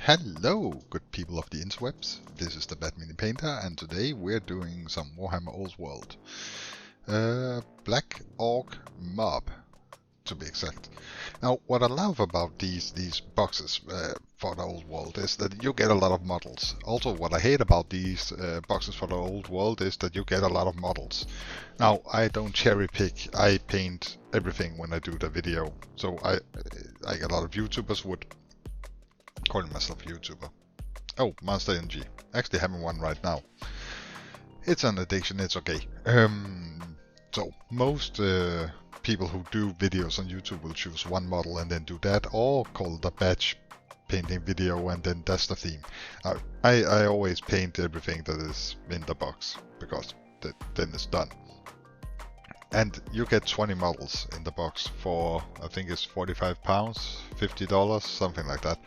Hello, good people of the interwebs. This is the Bad Mini Painter, and today we're doing some Warhammer Old World. Black Orc Mob, to be exact. Now, what I love about these boxes for the Old World is that you get a lot of models. Also, what I hate about these boxes for the Old World is that you get a lot of models. Now, I don't cherry pick. I paint everything when I do the video. So I get a lot of YouTubers would calling myself a YouTuber. Oh, Monster NG. Actually having one right now. It's an addiction, it's okay. So most people who do videos on YouTube will choose one model and then do that, or call it a batch painting video and then that's the theme. I always paint everything that is in the box, because then it's done. And you get 20 models in the box for, I think it's £45, $50, something like that.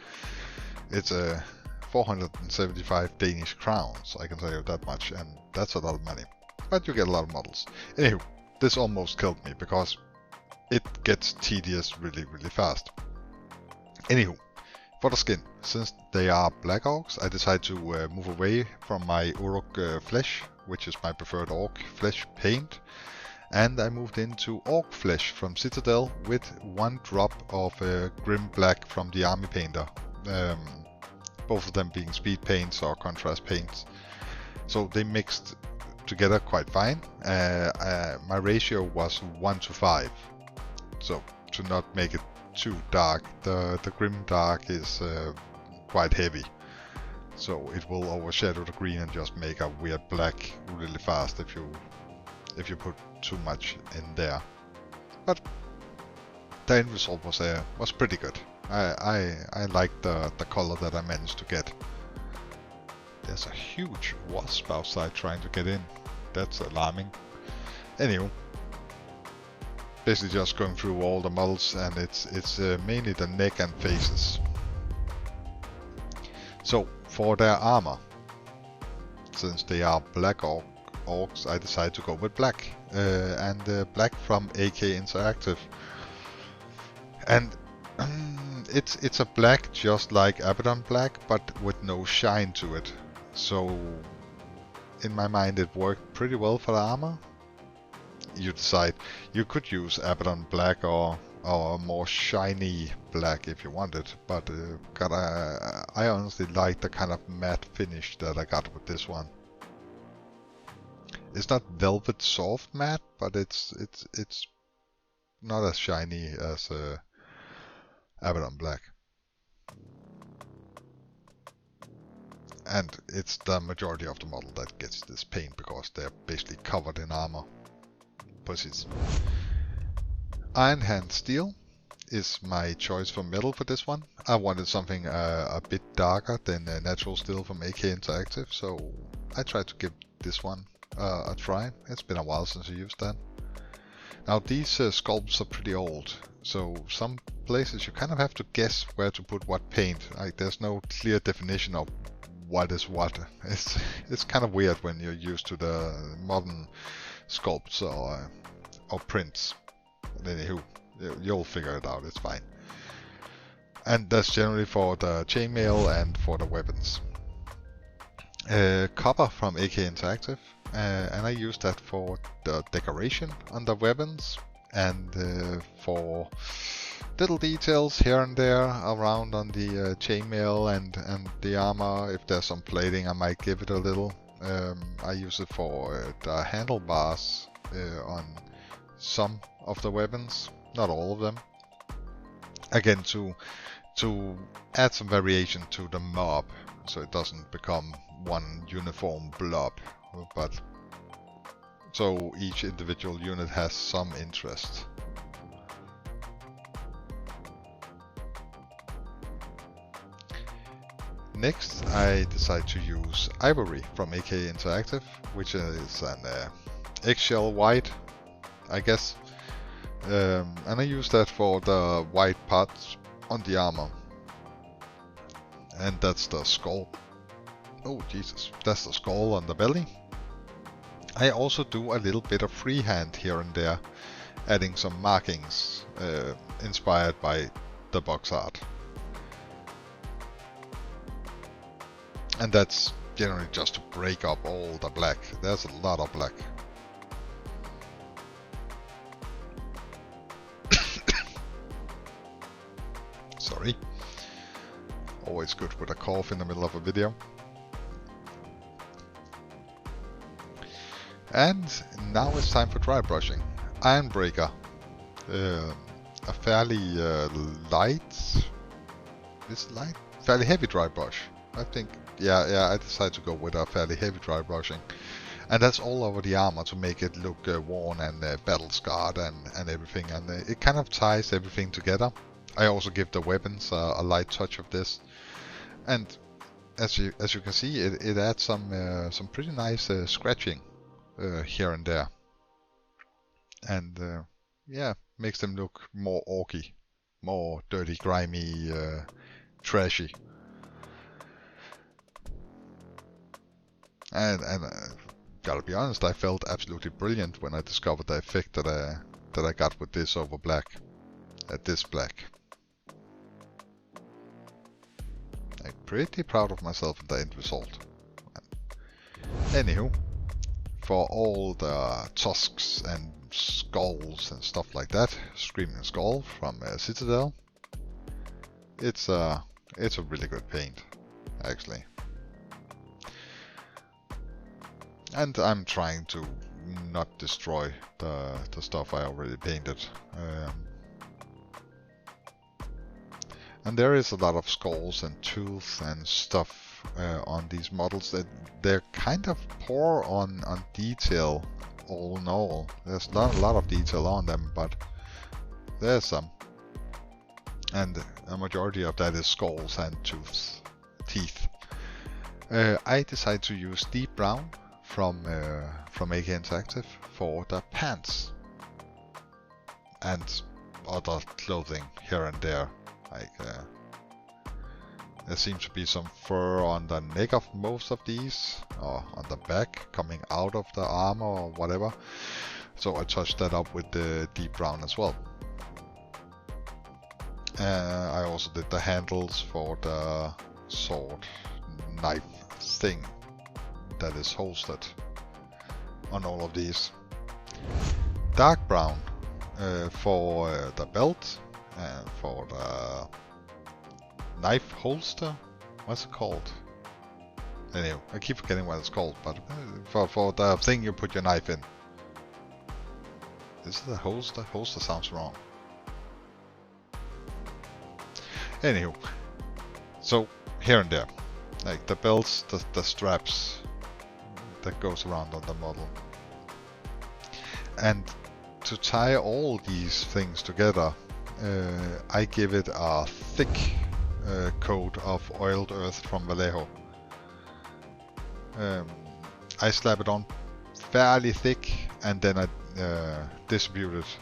It's 475 Danish crowns, I can tell you that much, and that's a lot of money. But you get a lot of models. Anywho, this almost killed me because it gets tedious really fast. Anywho, for the skin, since they are Black Orcs, I decided to move away from my Uruk flesh, which is my preferred Orc flesh paint. And I moved into Orc flesh from Citadel with one drop of Grim Black from the Army Painter. Both of them being speed paints or contrast paints. So they mixed together quite fine. My ratio was 1:5. So to not make it too dark, the Grim Dark is quite heavy. So it will overshadow the green and just make a weird black really fast if you put too much in there. But the end result was pretty good. I like the color that I managed to get. There's a huge wasp outside trying to get in. That's alarming. Anyway, basically just going through all the models, and it's mainly the neck and faces. So for their armor, since they are Black Orcs, I decided to go with black, and black from AK Interactive. And it's a black just like Abaddon black, but with no shine to it. So in my mind it worked pretty well for the armor. You decide, you could use Abaddon black or more shiny black if you wanted, but I honestly like the kind of matte finish that I got with this one. It's not velvet soft matte, but it's not as shiny as Abaddon black. And it's the majority of the model that gets this paint because they're basically covered in armor. Pussies. Iron Hand Steel is my choice for metal for this one. I wanted something a bit darker than Natural Steel from AK Interactive, so I tried to give this one a try. It's been a while since I used that. Now these sculpts are pretty old, so some places you kind of have to guess where to put what paint. Like there's no clear definition of what is what. It's kind of weird when you're used to the modern sculpts or prints. Anywho, you'll figure it out, it's fine. And that's generally for the chainmail and for the weapons. Copper from AK Interactive, and I use that for the decoration on the weapons and for little details here and there around on the chainmail and the armor. If there's some plating, I might give it a little. I use it for the handlebars on some of the weapons, not all of them. Again, to add some variation to the mob, so it doesn't become one uniform blob, but so each individual unit has some interest. Next, I decide to use Ivory from AK Interactive, which is an eggshell white, I guess. And I use that for the white parts on the armor. And that's the skull. Oh Jesus, that's the skull on the belly. I also do a little bit of freehand here and there, adding some markings inspired by the box art. And that's generally just to break up all the black. There's a lot of black. Sorry. Always good with a cough in the middle of a video. And now it's time for dry brushing. Iron Breaker. A fairly light... Is it light? Fairly heavy dry brush. I think, yeah, I decided to go with a fairly heavy dry brushing. And that's all over the armor to make it look worn and battle scarred and everything. And it kind of ties everything together. I also give the weapons a light touch of this. And as you can see, it adds some pretty nice scratching here and there. And yeah, makes them look more orky, more dirty, grimy, trashy. And gotta be honest, I felt absolutely brilliant when I discovered the effect that I got with this over black, this black. I'm pretty proud of myself in the end result. Anywho, for all the tusks and skulls and stuff like that, Screaming Skull from Citadel, it's a really good paint, actually. And I'm trying to not destroy the stuff I already painted. And there is a lot of skulls and tooth and stuff on these models that they're kind of poor on detail, all in all. There's not a lot of detail on them, but there's some. And a majority of that is skulls and teeth. I decided to use deep brown from AK Interactive for the pants and other clothing here and there. Like there seems to be some fur on the neck of most of these, or on the back coming out of the armor or whatever. So I touched that up with the deep brown as well. I also did the handles for the sword knife thing that is holstered on all of these. Dark brown for the belt and for the knife holster. What's it called? Anyway, I keep forgetting what it's called, but for the thing you put your knife in. Is it a holster? Holster sounds wrong. Anywho, so here and there, like the belts, the straps that goes around on the model. And to tie all these things together, I give it a thick coat of oiled earth from Vallejo. I slap it on fairly thick, and then I distribute it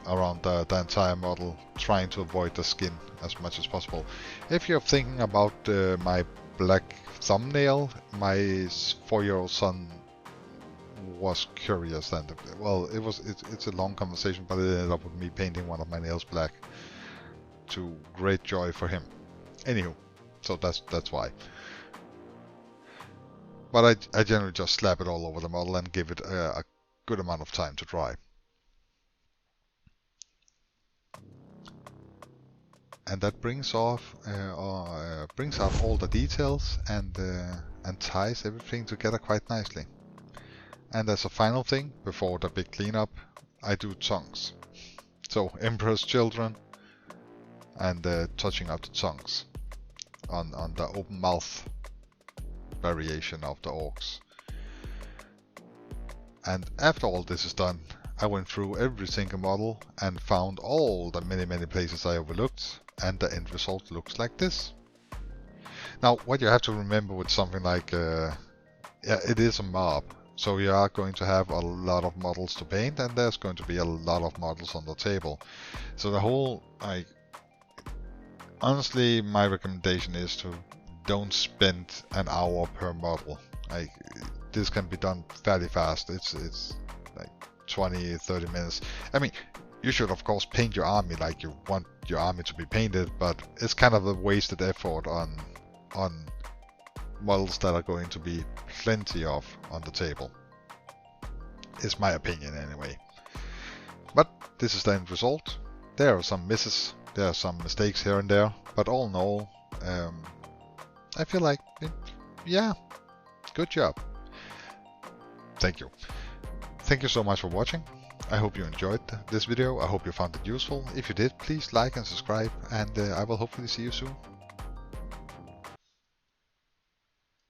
around the entire model, trying to avoid the skin as much as possible. If you're thinking about my black thumbnail, my 4-year-old son was curious, and well, it's a long conversation, but it ended up with me painting one of my nails black, to great joy for him. Anywho, so that's why. But I generally just slap it all over the model and give it a good amount of time to dry. And that brings out all the details and ties everything together quite nicely. And as a final thing, before the big cleanup, I do tongues. So Emperor's Children and touching up the tongues on the open mouth variation of the orcs. And after all this is done, I went through every single model and found all the many places I overlooked, and the end result looks like this. Now, what you have to remember with something like, yeah, it is a mob, so you are going to have a lot of models to paint, and there's going to be a lot of models on the table. So the whole, honestly, my recommendation is to don't spend an hour per model. This can be done fairly fast. It's like 20-30 minutes. I mean, you should of course paint your army like you want your army to be painted, but it's kind of a wasted effort on models that are going to be plenty of on the table. Is my opinion anyway. But this is the end result. There are some misses, there are some mistakes here and there, but all in all, I feel like, yeah, good job. Thank you. Thank you so much for watching. I hope you enjoyed this video. I hope you found it useful. If you did, please like and subscribe, and I will hopefully see you soon.